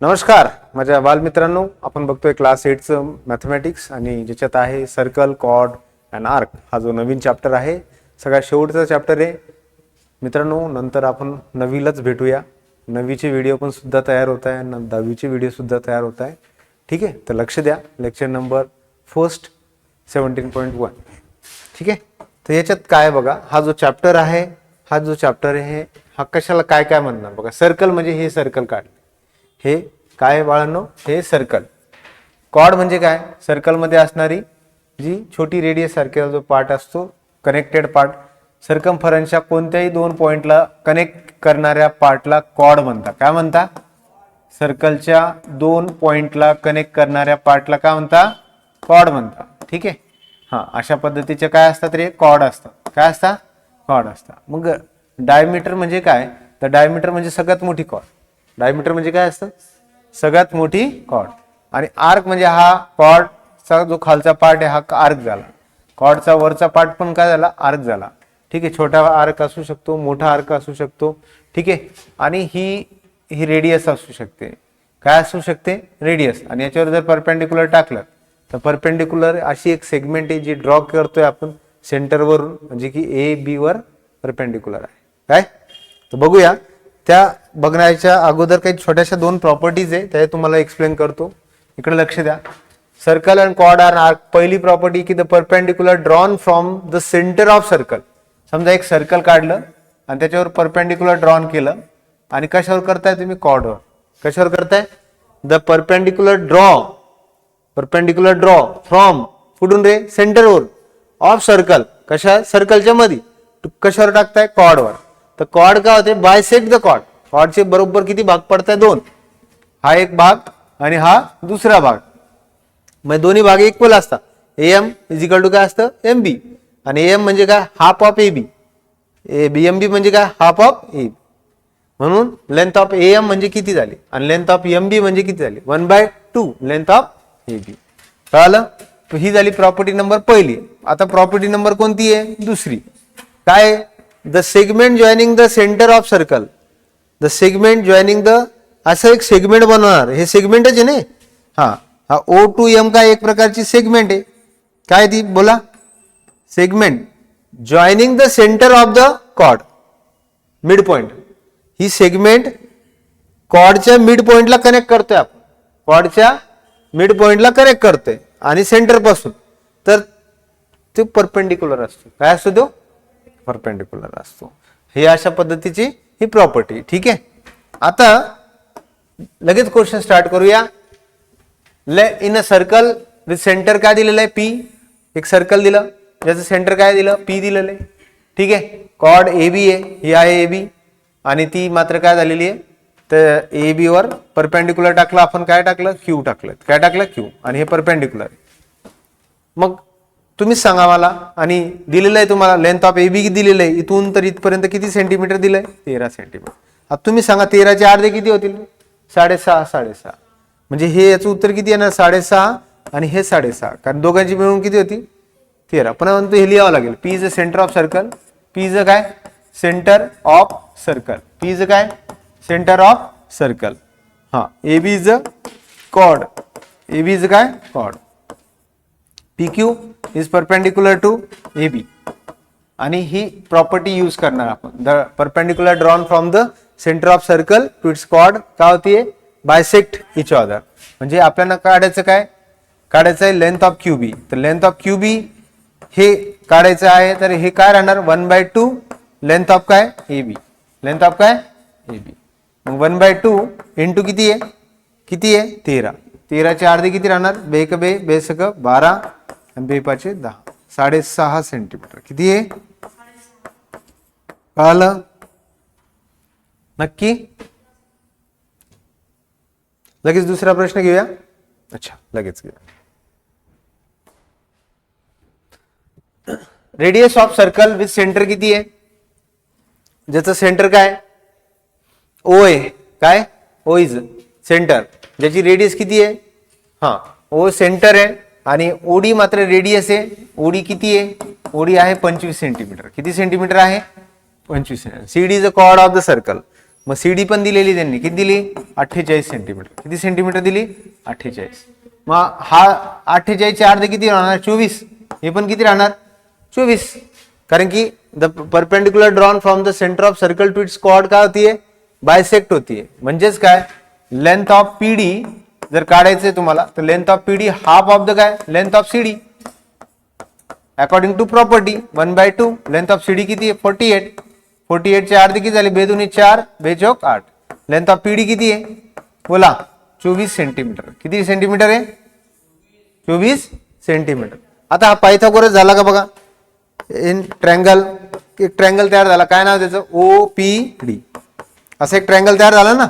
नमस्कार माझ्या बालमित्रांनो, आपण बघतोय क्लास 8चं मॅथमॅटिक्स आणि ज्याच्यात आहे सर्कल, कॉर्ड अँड आर्क हा जो नवीन चॅप्टर आहे, सगळ्यात शेवटचा चॅप्टर आहे मित्रांनो. नंतर आपण नवीलाच भेटूया. नवीचे व्हिडिओ पण सुद्धा तयार होत आहे आणि 10वीचे व्हिडिओ सुद्धा तयार होत आहे. ठीक आहे, तर लक्ष द्या. Lecture number first 17.1. ठीक आहे, तर याच्यात काय बघा, हा जो चॅप्टर आहे हा कशाला काय काय म्हणणार बघा. सर्कल म्हणजे हे सर्कल काढ, हे काय बाळांनो, हे सर्कल. कॉर्ड म्हणजे काय, सर्कल मध्ये असणारी जी छोटी रेडियस सारखा जो पार्ट असतो, कनेक्टेड पार्ट, सर्कमफरन्सच्या कोणत्याही दोन पॉइंटला कनेक्ट करणाऱ्या पार्टला कॉर्ड म्हणतात. काय म्हणता? सर्कलच्या दोन पॉइंटला कनेक्ट करणाऱ्या पार्टला काय म्हणता? कॉर्ड म्हणता. ठीक आहे, हा अशा पद्धतीचे काय असतात रे? कॉर्ड असतात. काय असतात? कॉर्ड असतात. मग डायमीटर म्हणजे काय? तर डायमीटर म्हणजे सगळ्यात मोठी कॉर्ड. डायमीटर म्हणजे काय असतं? सगळ्यात मोठी कॉर्ड. आणि आर्क म्हणजे हा कॉर्डचा जो खालचा पार्ट आहे हा आर्क झाला. कॉर्डचा वरचा पार्ट पण काय झाला? आर्क झाला. ठीक आहे, छोटा आर्क असू शकतो, मोठा आर्क असू शकतो. ठीक आहे, आणि ही रेडियस असू शकते. काय असू शकते? रेडियस. आणि याच्यावर जर परपेंडिक्युलर टाकलं तर परपेंडिक्युलर अशी एक सेगमेंट आहे जी ड्रॉ करतोय आपण सेंटरवरून, म्हणजे की ए बी वर परपेंडिक्युलर आहे. काय तर बघूया. त्या बघण्याच्या अगोदर काही छोट्याशा दोन प्रॉपर्टीज आहे, त्या तुम्हाला एक्सप्लेन करतो. इकडे लक्ष द्या. Circle and chord and arc. पहिली प्रॉपर्टी की the perpendicular drawn from the centre of circle. समजा एक सर्कल काढलं आणि त्याच्यावर परपेंडिक्युलर ड्रॉन केलं, आणि कशावर करताय तुम्ही? कॉर्डवर. कशावर करताय? द परपेंडिक्युलर ड्रॉ फ्रॉम कुठून रे? सेंटरवर ऑफ सर्कल. कशा? सर्कलच्या मध्ये. कशावर टाकताय? कॉर्डवर. तर कॉर्ड काय होते? Bisect the cord. कॉर्डचे बरोबर किती भाग पडताय? दोन. हा एक भाग आणि हा दुसरा भाग. मग दोन्ही भाग इक्वल असतात. एम इज इक्वल टू काय असतं? M B. आणि एम म्हणजे काय? Half of A B. M B म्हणजे काय? Half of A B. म्हणून लेंथ ऑफ एम म्हणजे किती झाली आणि लेंथ ऑफ एम बी म्हणजे किती झाली? 1/2 लेंथ ऑफ ए बी. कळालं? ही झाली प्रॉपर्टी नंबर पहिली. आता प्रॉपर्टी नंबर कोणती आहे? दुसरी. काय? The segment joining the centre of circle. The segment joining the, असं एक सेगमेंट बनवणार. हे सेगमेंटच आहे ना. हा ओ टू एम काय एक प्रकारची सेगमेंट आहे. काय ती? बोला. Segment joining the centre of the chord, mid point. ही सेगमेंट कॉर्डच्या मिड पॉइंटला कनेक्ट करतोय आपण. कॉर्डच्या मिड पॉइंटला कनेक्ट करतोय आणि सेंटर पासून. तर तो परपेंडिक्युलर असतो. काय असतो तो? परपेंडिक्युलर असतो. हे अशा पद्धतीची ही प्रॉपर्टी. ठीक आहे, आता लगेच क्वेश्चन स्टार्ट करूया. In a circle with centre काय दिलेलं आहे? पी. एक सर्कल दिलं ज्याचं सेंटर काय दिलं? पी दिलेलं आहे. ठीक आहे, कॉर्ड ए बी आहे, ही आहे ए बी, आणि ती मात्र काय झालेली आहे? तर ए बी वर परपेंडिक्युलर टाकलं आपण. काय टाकलं? क्यू टाकलं. काय टाकलं? क्यू. आणि हे परपेंडिक्युलर. मग तुम्हीच सांगा मला. आणि दिलेलं आहे तुम्हाला लेंथ ऑफ ए बी दिलेलं आहे. इथून तर इथपर्यंत किती सेंटीमीटर दिलंय? 13 सेंटीमीटर. आता तुम्ही सांगा 13चे अर्धे किती होतील? 6.5. म्हणजे हे याचं उत्तर किती येणार? 6.5 आणि हे 6.5. कारण दोघांची मिळून किती होती? 13. पण हे लिहावं लागेल. P is a centre of circle. P is काय? Centre of circle. P is काय? Centre of circle. हा, A B is a chord. A B is काय? Chord. PQ is perpendicular to AB. आणि ही प्रॉपर्टी यूज करणार आपण. The perpendicular drawn from the centre of circle to its chord काय होतीये? Bisect each other. म्हणजे आपल्याला काढायचं काय? काढायचं आहे लेंथ ऑफ QB. तर लेंथ ऑफ QB हे काढायचं आहे. तर हे काय राहणार? 1/2 लेंथ ऑफ काय? AB. लेंथ ऑफ काय? AB. मग 1/2 इंटू किती आहे? किती आहे? 13. 13चे अर्धे किती राहणार? बेक बे बेसक 12 आणि बेपाचे 10. 6.5 सेंटीमीटर. किती आहे? कळालं? नक्की? लगेच दुसरा प्रश्न घेऊया. अच्छा, लगेच घेऊया. Radius of circle with centre किती आहे? ज्याचं सेंटर काय? ओ आहे. काय? O is centre. ज्याची रेडियस किती आहे? हा, ओ सेंटर आहे आणि ओडी मात्र रेडियस आहे. ओडी किती आहे? ओडी आहे 25 सेंटीमीटर. किती सेंटीमीटर आहे? 25. CD is a cord of the circle. मग सीडी पण दिलेली त्यांनी, किती दिली 48 सेंटीमीटर. किती सेंटीमीटर दिली 48. मग हा 48 चे अर्धे किती राहणार 24. हे पण किती राहणार 24. कारण की the perpendicular drawn from the centre of circle to its chord काय होतीये बायसेक्ट होतीये. म्हणजेच काय लेंथ ऑफ पीडी जर काढायचंय तुम्हाला तर length of PD half of the काय length of CD according to property 1/2. Length of CD किती आहे 48. 48 चे अर्धे किती झाले 2 दूनी 4 2 चौक 8. लेंथ ऑफ पीडी किती आहे बोला 24 सेंटीमीटर. किती सेंटीमीटर आहे 24 सेंटीमीटर. आता हा पायथागोरस झाला का बघा. इन ट्रँगल एक ट्रँगल तयार झाला. काय नाव त्याचं OPD. असं एक ट्रँगल तयार झाला ना.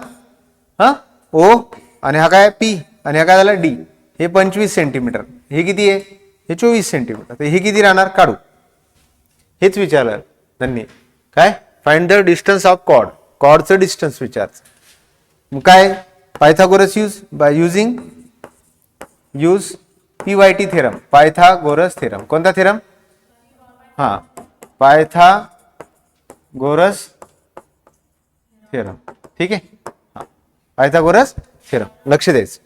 हा O आणि हा काय P आणि हा काय झाला D. हे 25 सेंटीमीटर. हे किती आहे हे 24 सेंटीमीटर. तर हे किती राहणार काढू. हेच विचारलं त्यांनी काय find the distance of chord. कॉर्डचं डिस्टन्स विचारचं. मग काय Pythagoras use PYT theorem. Pythagoras theorem. कोणता थेरम हा पायथागोरस थेरम. ठीक आहे हा पायथागोरस थेरम लक्ष द्यायचं.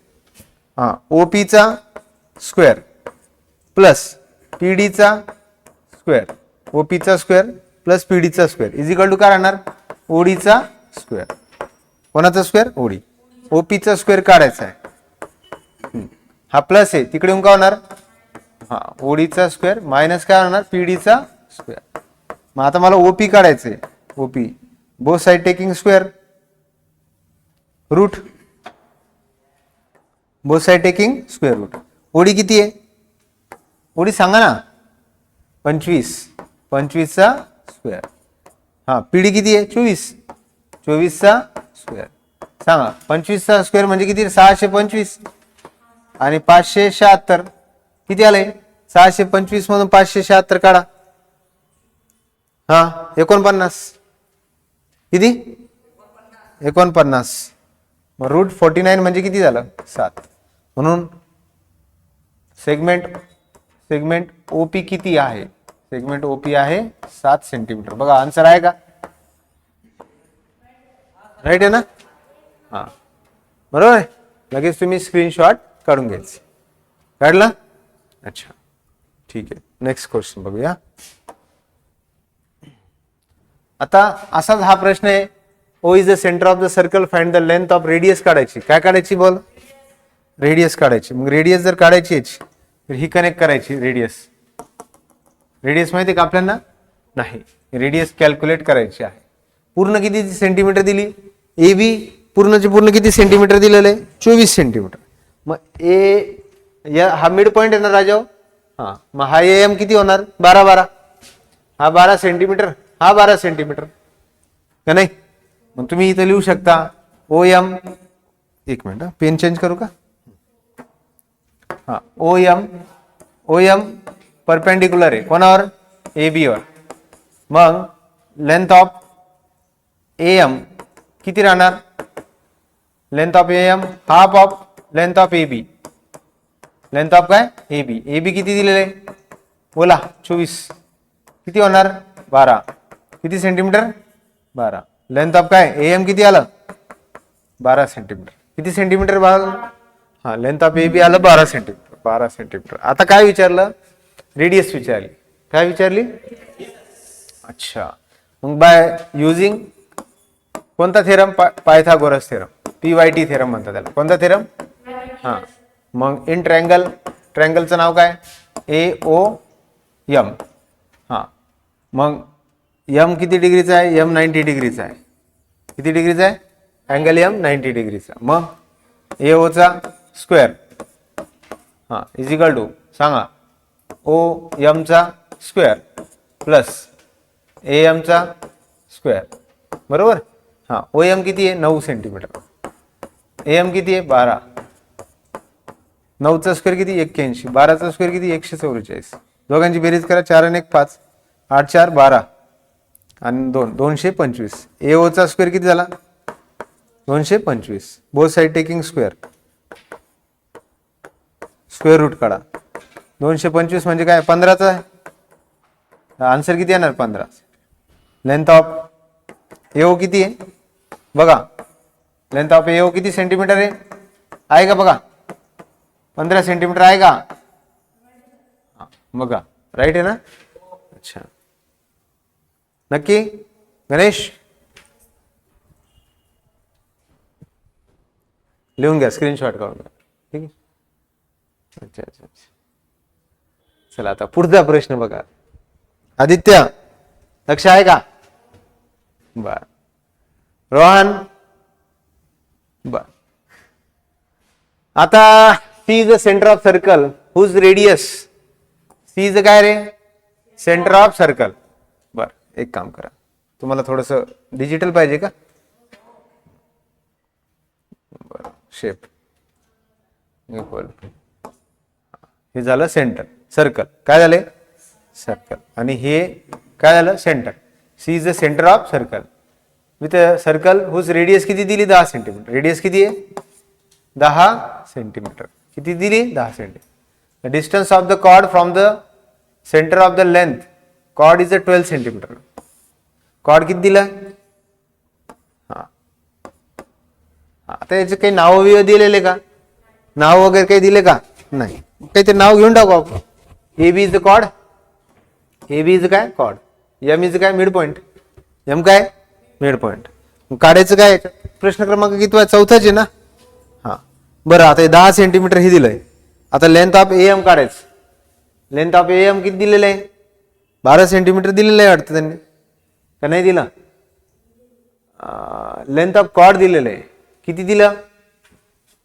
हा OP चा स्क्वेअर प्लस PD चा स्क्वेअर. OP चा स्क्वेअर प्लस PD चा स्क्वेअर इज इक्वल टू काय राहणार OD चा स्क्वेअर. कोणाचा स्क्वेअर OD. OP चा स्क्वेअर काढायचा आहे. हा प्लस आहे तिकडे काय होणार हा OD चा स्क्वेअर मायनस काय होणार PD चा स्क्वेअर. मग आता मला OP काढायचंय. OP both side taking square root. Both side taking square root. OD किती आहे OD सांगा ना 25. 25 चा स्क्वेअर. हा PD किती आहे 24. 24 चा स्क्वेअर सांगा. 25 चा स्क्वेअर म्हणजे किती 625 आणि 576 किती आले 625 मधून 576 काढा. हा 49 किती 49. मग रूट 49 म्हणजे किती झालं 7. म्हणून सेगमेंट OP किती आहे सेगमेंट OP आहे 7 सेंटीमीटर. बघा आन्सर आहे का राईट आहे ना. हा बरोबर आहे. लगेच तुम्ही स्क्रीनशॉट काढून घ्यायचे. काढला अच्छा ठीक आहे. नेक्स्ट क्वेश्चन बघूया. आता असाच हा प्रश्न आहे. O is the centre of the circle find the length of radius काढायची. काय काढायची बोल रेडियस काढायची. मग रेडियस जर काढायची तर ही कनेक्ट करायची रेडियस. रेडियस माहिती का आपल्याला नाही. रेडियस कॅल्क्युलेट करायची आहे. पूर्ण किती सेंटीमीटर दिली AB पूर्णचे पूर्ण किती सेंटीमीटर दिलेलं आहे 24 सेंटीमीटर. मग हा मिड पॉइंट आहे ना राजा. हा मग हा AM किती होणार 12 हा 12 सेंटीमीटर हा 12 सेंटीमीटर का नाही. मग तुम्ही इथं लिहू शकता OM. एक मिनिट पेन चेंज करू का. हा OM परपेंडिक्युलर आहे कोणावर AB वर. मग लेंथ ऑफ AM किती राहणार length of AM half of length of AB. Length of काय AB किती दिलेले बोला 24 किती होणार 12 किती सेंटीमीटर 12. लेंथ ऑफ काय AM किती आलं 12 सेंटीमीटर. किती सेंटीमीटर हा लेंथ ऑफ AB आलं 12 सेंटीमीटर 12 सेंटीमीटर. आता काय विचारलं रेडियस विचारली. काय विचारली अच्छा. मग बाय युजिंग कोणता theorem Pythagoras theorem PYT theorem म्हणतात त्याला. कोणता थेरम हा मग इन ट्रँगलचं नाव काय AOM. हा मग M किती डिग्रीचा आहे M 90 डिग्रीचा आहे. किती डिग्रीचा आहे अँगल M 90 डिग्रीचा. मग AO चा स्क्वेअर हा इज इक्वल टू सांगा OM चा स्क्वेअर प्लस AM चा स्क्वेअर बरोबर. हा OM किती आहे 9 सेंटीमीटर. AM किती आहे 12. 9 चा स्क्वेअर किती 81. 12 चा स्क्वेअर किती 144. दोघांची बेरीज करा 4 आणि 1 5 8 4 12 आणि 2 225. AO चा स्क्वेअर किती झाला 225. Both side taking square square root काढा. 225 म्हणजे काय 15चा आहे. आन्सर किती येणार 15. लेंथ ऑफ AO किती आहे बघा लेंथ ऑफ AO किती सेंटीमीटर आहे का बघा 15 सेंटीमीटर आहे का बघा राईट आहे ना अच्छा नक्की गणेश लिहून घ्या स्क्रीनशॉट काढून घ्या ठीक आहे अच्छा अच्छा अच्छा चला आता पुढचा प्रश्न बघा आदित्य लक्ष आहे का बर रोहन बर आता C is the centre of circle whose radius C is काय रे सेंटर ऑफ सर्कल बर एक काम करा तुम्हाला थोडस डिजिटल पाहिजे का बर शेप इक्वल हे झालं सेंटर सर्कल काय झाले सर्कल आणि हे काय झालं centre C is the centre of circle with circle whose radius किती दिली 10 सेंटीमीटर रेडियस किती आहे 10 सेंटीमीटर किती दिली 10 centimetre the distance of the chord from the centre of the length chord is 12 centimetre chord किती दिला हा आता याचे काही नाव दिलेले का नाव वगैरे काही दिले का नाही काहीतरी नाव घेऊन टाकू आपण AB is the chord AB is काय कॉर्ड M इज काय मिड पॉइंट M काय मिड पॉइंट काढायचं काय प्रश्न क्रमांक किती चौथाच आहे ना हा बरं आता 10 सेंटीमीटर हे दिलंय आता लेंथ ऑफ AM काढायचं लेंथ ऑफ AM किती दिलेलं आहे 12 सेंटीमीटर दिलेलं आहे वाटतं त्यांनी का नाही दिलं लेंथ ऑफ कॉर्ड दिलेलं आहे किती दिलं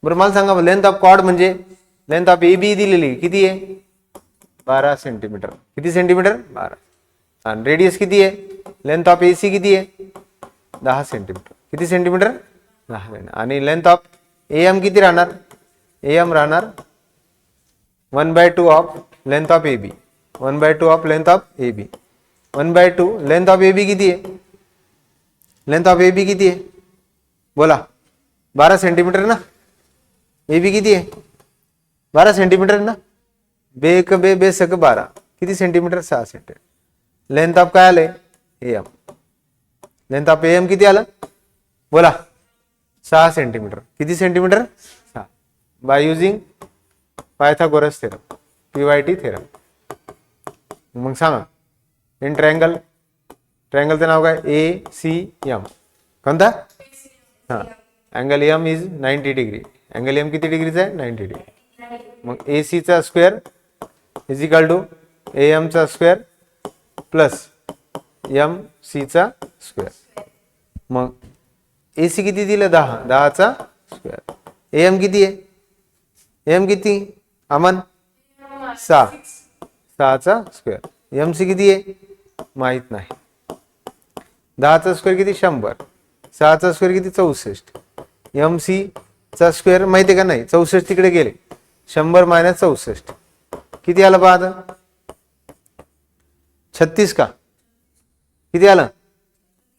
बरं मला सांगा लेंथ ऑफ कॉर्ड म्हणजे लेंथ ऑफ AB दिलेली किती आहे 12 सेंटीमीटर किती सेंटीमीटर 12 आणि रेडियस किती आहे लेंथ ऑफ AC किती आहे 10 सेंटीमीटर किती सेंटीमीटर 10 सेंटीमीटर आणि लेंथ ऑफ AM किती राहणार AM राहणार 1/2 of length of AB 1/2 of length of AB 1/2 length of AB किती आहे लेंथ ऑफ AB किती आहे बोला 12 सेंटीमीटर ना AB किती आहे 12 सेंटीमीटर ना बेक बे बेसक 12 किती सेंटीमीटर 6 सेंटीमीटर लेंथ ऑफ काय आलंय AM लेंथ ऑफ AM किती आलं बोला 6 सेंटीमीटर किती centimetre 6 by using Pythagoras theorem PYT theorem मग सांगा इन ट्रायंगलचं नाव काय ACM कोणता हा angle M is 90 degree angle M किती डिग्रीचा आहे 90 डिग्री मग AC चा square is equal to AM चा स्क्वेअर प्लस MC चा स्क्वेअर मग AC किती दिलं 10 चा स्क्वेअर AM किती आहे AM किती अमन 6 चा स्क्वेअर MC किती आहे माहित नाही 10 चा स्क्वेअर किती 100 6 चा स्क्वेअर किती 64 MC चा स्क्वेअर माहिती आहे का नाही 64 तिकडे गेले 100 - 64 किती आलं पहा आता 36 का किती आलं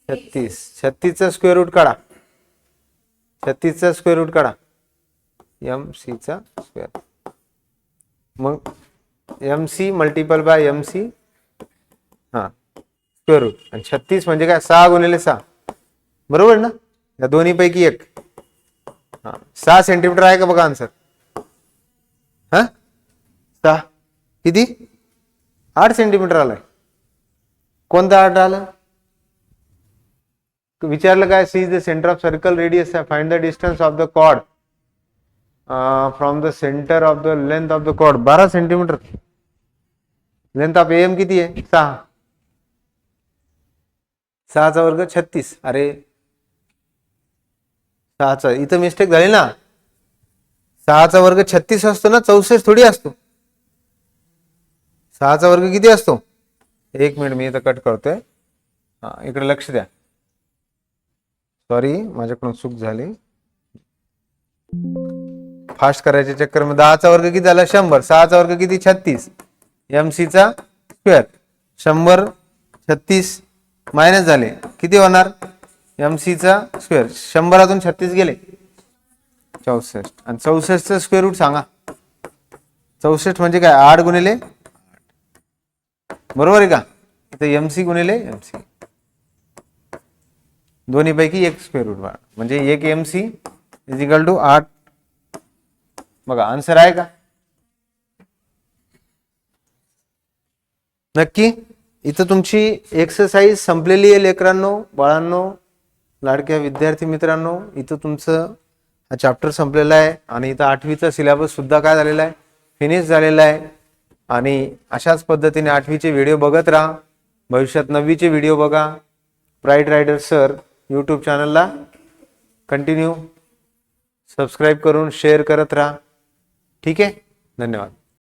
36 चा स्क्वेअर रूट काढा 36 चा स्क्वेअर रूट काढा MC चा स्क्वेअर मग MC मल्टिपल बाय MC हा स्क्वेअर रूट आणि 36 म्हणजे काय 6 × 6 बरोबर ना या दोन्ही पैकी एक हा 6 सेंटीमीटर आहे का बघा आन्सर हा 6 किती 8 सेंटीमीटर आलाय कोणता 8 आला विचारलं काय C is the centre of circle radius find the distance of the chord from the centre of the length of the chord 12 centimetre length of AM किती आहे 6 चा वर्ग 36 अरे 6 चा इथं मिस्टेक झाली ना 6 चा वर्ग 36 असतो ना 64 थोडी असतो 6 चा वर्ग किती असतो 1 मिनिट मी इथं कट करतोय हा इकडे लक्ष द्या सॉरी माझ्याकडून चूक झाली फास्ट करायच्या चक्कर मध्ये 10 चा वर्ग किती झाला 100 6 चा वर्ग किती 36 MC चा स्क्वेअर 100 36 मायनस झाले किती होणार MC चा स्क्वेअर 100 36 गेले 64 आणि 64 चा स्क्वेअर रूट सांगा 64 म्हणजे काय 8 गुणिले बरोबर आहे का इथे MC गुणिले MC दोन्हीपैकी एक स्क्वेअर रूट बाळा, म्हणजे 1 MC इज इक्वल टू 8. बघा आन्सर आहे का नक्की. इथं तुमची एक्सरसाइज संपलेली आहे लेकरांनो, बाळांनो, लाडक्या विद्यार्थी मित्रांनो. इथं तुमचं हा चॅप्टर संपलेला आहे आणि इथं 8वीचा सिलेबस सुद्धा काय झालेला आहे, फिनिश झालेला आहे. आणि अशाच पद्धतीने 8वीचे व्हिडिओ बघत राहा. भविष्यात 9वीचे व्हिडिओ बघा. ब्राईट रायडर सर यूट्यूब चॅनलला कंटिन्यू सबस्क्राईब करून शेअर करत राहा. ठीक आहे, धन्यवाद.